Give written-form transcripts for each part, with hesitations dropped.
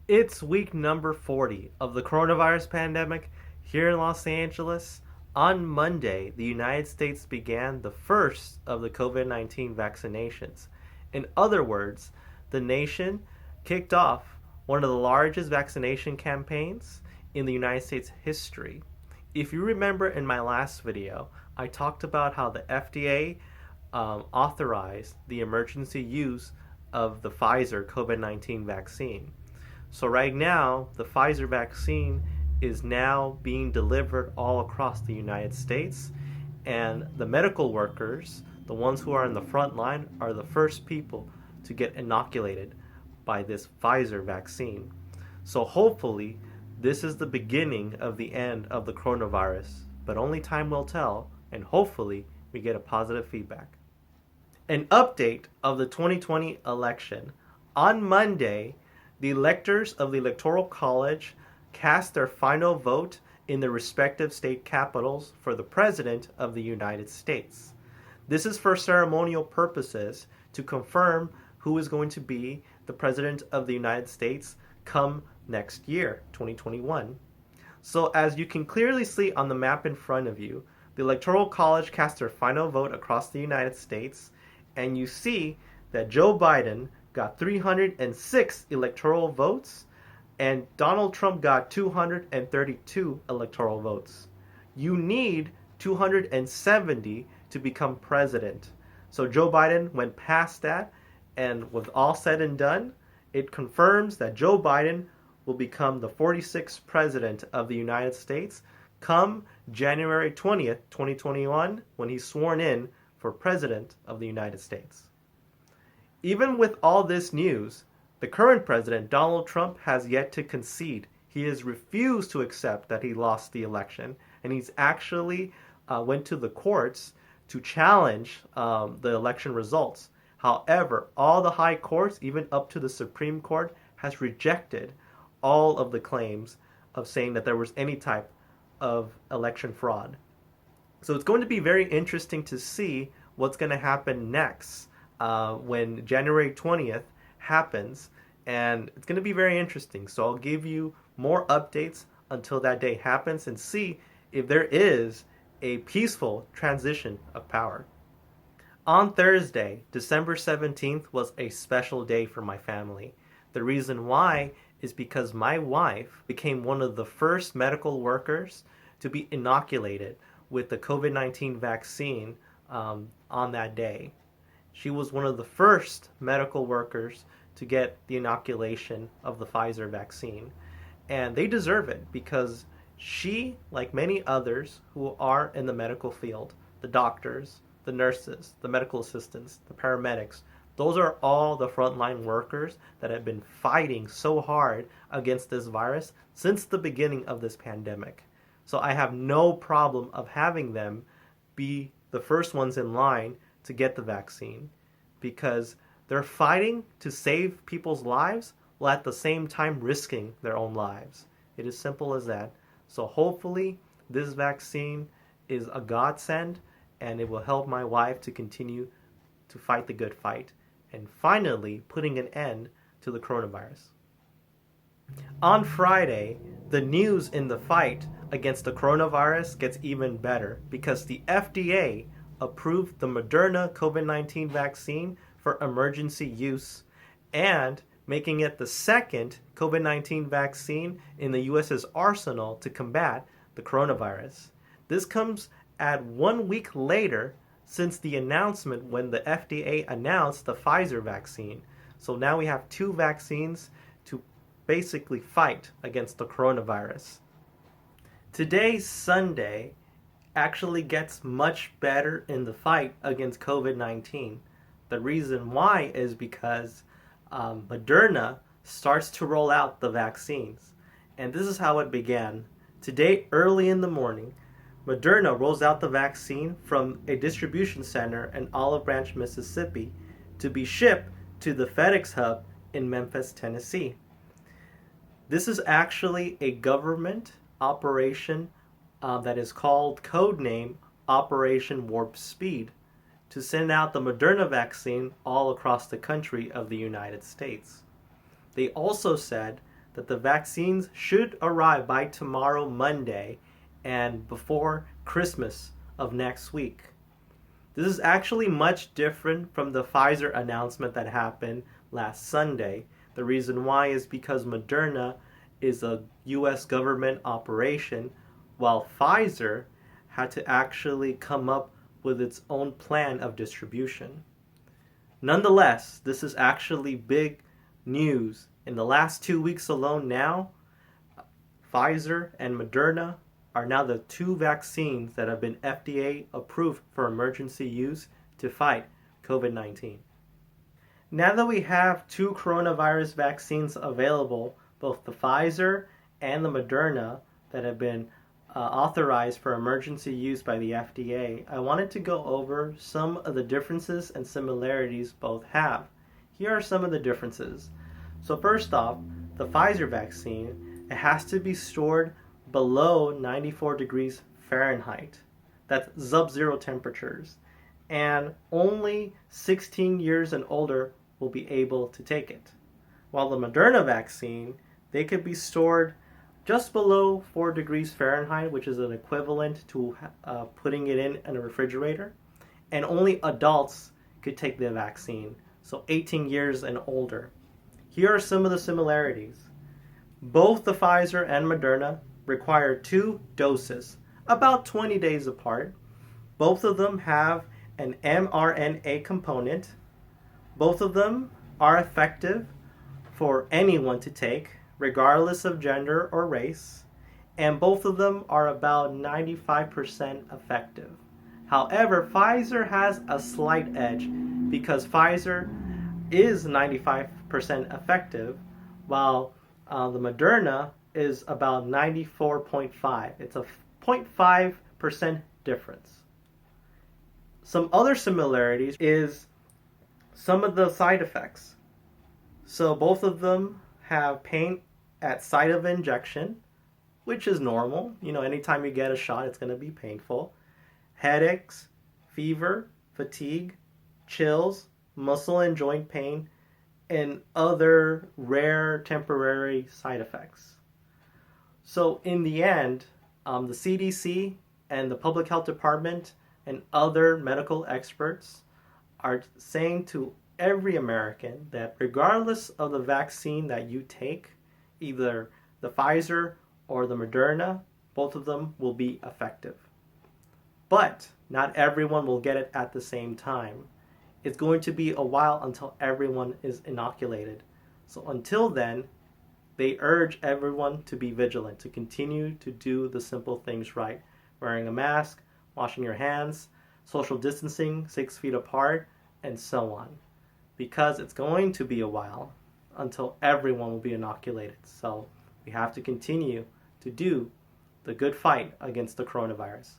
It's week number 40 of the coronavirus pandemic here in Los Angeles. On Monday, the United States began the first of the COVID-19 vaccinations. In other words, the nation kicked off one of the largest vaccination campaigns in the United States history. If you remember in my last video, I talked about how the FDA authorized the emergency use of the Pfizer COVID-19 vaccine. So right now, the Pfizer vaccine is now being delivered all across the United States, and the medical workers, the ones who are in the front line, are the first people to get inoculated by this Pfizer vaccine. So hopefully, this is the beginning of the end of the coronavirus, but only time will tell, and hopefully, we get a positive feedback. An update of the 2020 election. On Monday, the electors of the Electoral College cast their final vote in their respective state capitals for the President of the United States. This is for ceremonial purposes to confirm who is going to be the President of the United States come next year, 2021. So as you can clearly see on the map in front of you, the Electoral College cast their final vote across the United States, and you see that Joe Biden got 306 electoral votes, and Donald Trump got 232 electoral votes. You need 270 to become president. So Joe Biden went past that, and with all said and done, it confirms that Joe Biden will become the 46th president of the United States come January 20th, 2021, when he's sworn in for president of the United States. Even with all this news, the current president, Donald Trump, has yet to concede. He has refused to accept that he lost the election, and he's actually went to the courts to challenge the election results. However, all the high courts, even up to the Supreme Court, has rejected all of the claims of saying that there was any type of election fraud. So it's going to be very interesting to see what's going to happen next when January 20th happens, and it's going to be very interesting. So I'll give you more updates until that day happens and see if there is a peaceful transition of power. On Thursday, December 17th, was a special day for my family. The reason why is because my wife became one of the first medical workers to be inoculated with the COVID-19 vaccine on that day. She was one of the first medical workers to get the inoculation of the Pfizer vaccine. And they deserve it because she, like many others who are in the medical field, the doctors, the nurses, the medical assistants, the paramedics, those are all the frontline workers that have been fighting so hard against this virus since the beginning of this pandemic. So I have no problem of having them be the first ones in line to get the vaccine, because they're fighting to save people's lives while at the same time risking their own lives. It is simple as that. So hopefully this vaccine is a godsend, and it will help my wife to continue to fight the good fight and finally putting an end to the coronavirus. On Friday, the news in the fight against the coronavirus gets even better because the FDA approved the Moderna COVID-19 vaccine for emergency use and making it the second COVID-19 vaccine in the US's arsenal to combat the coronavirus. This comes at 1 week later since the announcement when the FDA announced the Pfizer vaccine. So now we have two vaccines to basically fight against the coronavirus. Today's Sunday actually gets much better in the fight against COVID-19. The reason why is because Moderna starts to roll out the vaccines. And this is how it began. Today, early in the morning, Moderna rolls out the vaccine from a distribution center in Olive Branch, Mississippi, to be shipped to the FedEx hub in Memphis, Tennessee. This is actually a government operation that is called codename Operation Warp Speed to send out the Moderna vaccine all across the country of the United States. They also said that the vaccines should arrive by tomorrow, Monday, and before Christmas of next week. This is actually much different from the Pfizer announcement that happened last Sunday. The reason why is because Moderna is a US government operation, while Pfizer had to actually come up with its own plan of distribution. Nonetheless, this is actually big news. In the last 2 weeks alone now, Pfizer and Moderna are now the two vaccines that have been FDA approved for emergency use to fight COVID-19. Now that we have two coronavirus vaccines available, both the Pfizer and the Moderna that have been authorized for emergency use by the FDA, I wanted to go over some of the differences and similarities both have. Here are some of the differences. So first off, the Pfizer vaccine, it has to be stored below 94 degrees Fahrenheit. That's sub-zero temperatures. And only 16 years and older will be able to take it. While the Moderna vaccine, they could be stored just below 4 degrees Fahrenheit, which is an equivalent to putting it in a refrigerator. And only adults could take the vaccine, so 18 years and older. Here are some of the similarities. Both the Pfizer and Moderna require 2 doses, about 20 days apart. Both of them have an mRNA component. Both of them are effective for anyone to take, regardless of gender or race, and both of them are about 95% effective. However, Pfizer has a slight edge because Pfizer is 95% effective, while the Moderna is about 94.5. It's a 0.5% difference. Some other similarities is some of the side effects. So both of them have pain at site of injection, which is normal. You know, anytime you get a shot, it's going to be painful. Headaches, fever, fatigue, chills, muscle and joint pain, and other rare temporary side effects. So in the end, the CDC and the Public Health Department and other medical experts are saying to every American that regardless of the vaccine that you take, either the Pfizer or the Moderna, both of them will be effective. But not everyone will get it at the same time. It's going to be a while until everyone is inoculated. So until then, they urge everyone to be vigilant, to continue to do the simple things right. Wearing a mask, washing your hands, social distancing 6 feet apart, and so on. Because it's going to be a while until everyone will be inoculated. So we have to continue to do the good fight against the coronavirus.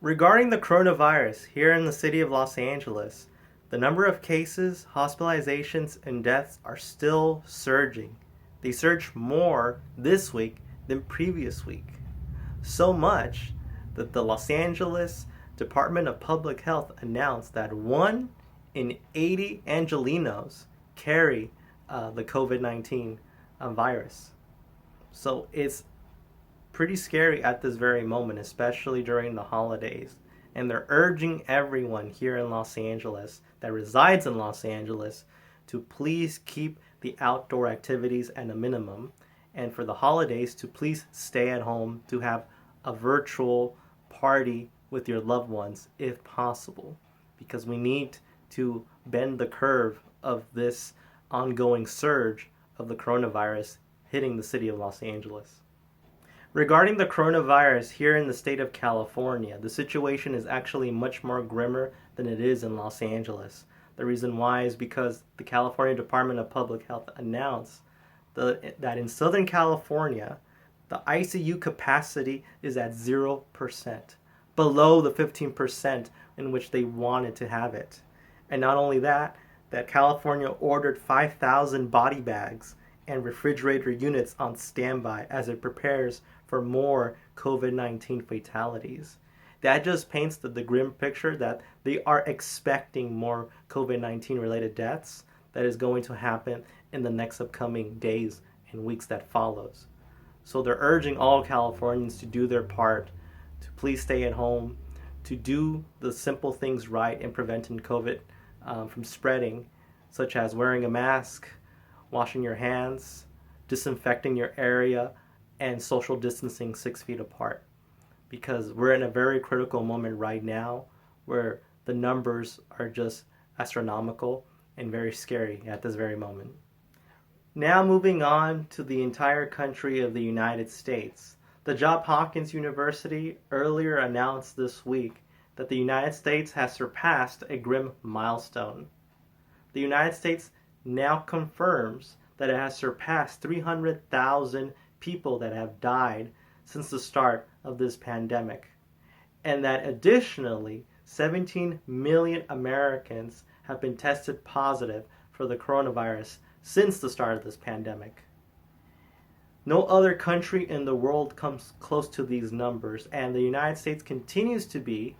Regarding the coronavirus, here in the city of Los Angeles, the number of cases, hospitalizations, and deaths are still surging. They surged more this week than previous week. So much that the Los Angeles Department of Public Health announced that 1 in 80 Angelenos carry the COVID-19 virus. So it's pretty scary at this very moment, especially during the holidays. And they're urging everyone here in Los Angeles that resides in Los Angeles to please keep the outdoor activities at a minimum, and for the holidays to please stay at home, to have a virtual party with your loved ones if possible, because we need to bend the curve of this ongoing surge of the coronavirus hitting the city of Los Angeles. Regarding the coronavirus here in the state of California, the situation is actually much more grimmer than it is in Los Angeles. The reason why is because the California Department of Public Health announced that in Southern California, the ICU capacity is at 0%, below the 15% in which they wanted to have it. And not only that California ordered 5,000 body bags and refrigerator units on standby as it prepares for more COVID-19 fatalities. That just paints the grim picture that they are expecting more COVID-19 related deaths that is going to happen in the next upcoming days in weeks that follows. So they're urging all Californians to do their part, to please stay at home, to do the simple things right in preventing COVID from spreading, such as wearing a mask, washing your hands, disinfecting your area, and social distancing 6 feet apart. Because we're in a very critical moment right now where the numbers are just astronomical and very scary at this very moment. Now moving on to the entire country of the United States. The Johns Hopkins University earlier announced this week that the United States has surpassed a grim milestone. The United States now confirms that it has surpassed 300,000 people that have died since the start of this pandemic, and that additionally 17 million Americans have been tested positive for the coronavirus since the start of this pandemic. No other country in the world comes close to these numbers, and the United States continues to be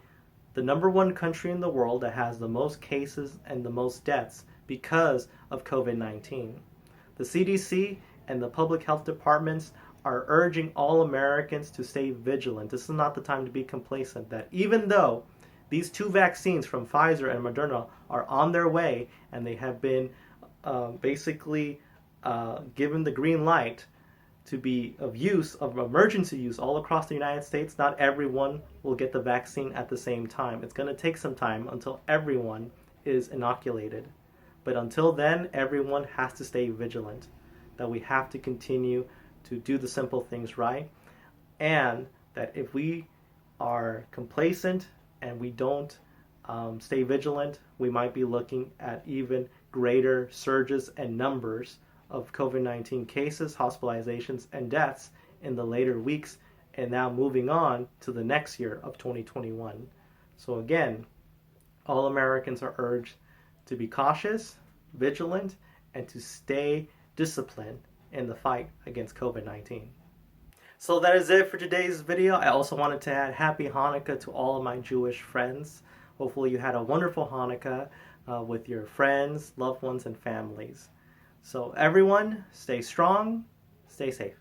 the #1 country in the world that has the most cases and the most deaths because of COVID-19. The CDC and the public health departments are urging all Americans to stay vigilant. This is not the time to be complacent, that even though these 2 vaccines from Pfizer and Moderna are on their way and they have been given the green light to be of use, of emergency use all across the United States, not everyone will get the vaccine at the same time. It's going to take some time until everyone is inoculated. But until then, everyone has to stay vigilant, that we have to continue to do the simple things right, and that if we are complacent and we don't stay vigilant, we might be looking at even greater surges and numbers of COVID-19 cases, hospitalizations, and deaths in the later weeks, and now moving on to the next year of 2021. So again, all Americans are urged to be cautious, vigilant, and to stay disciplined in the fight against COVID-19. So that is it for today's video. I also wanted to add Happy Hanukkah to all of my Jewish friends. Hopefully you had a wonderful Hanukkah with your friends, loved ones, and families. So everyone, stay strong, stay safe.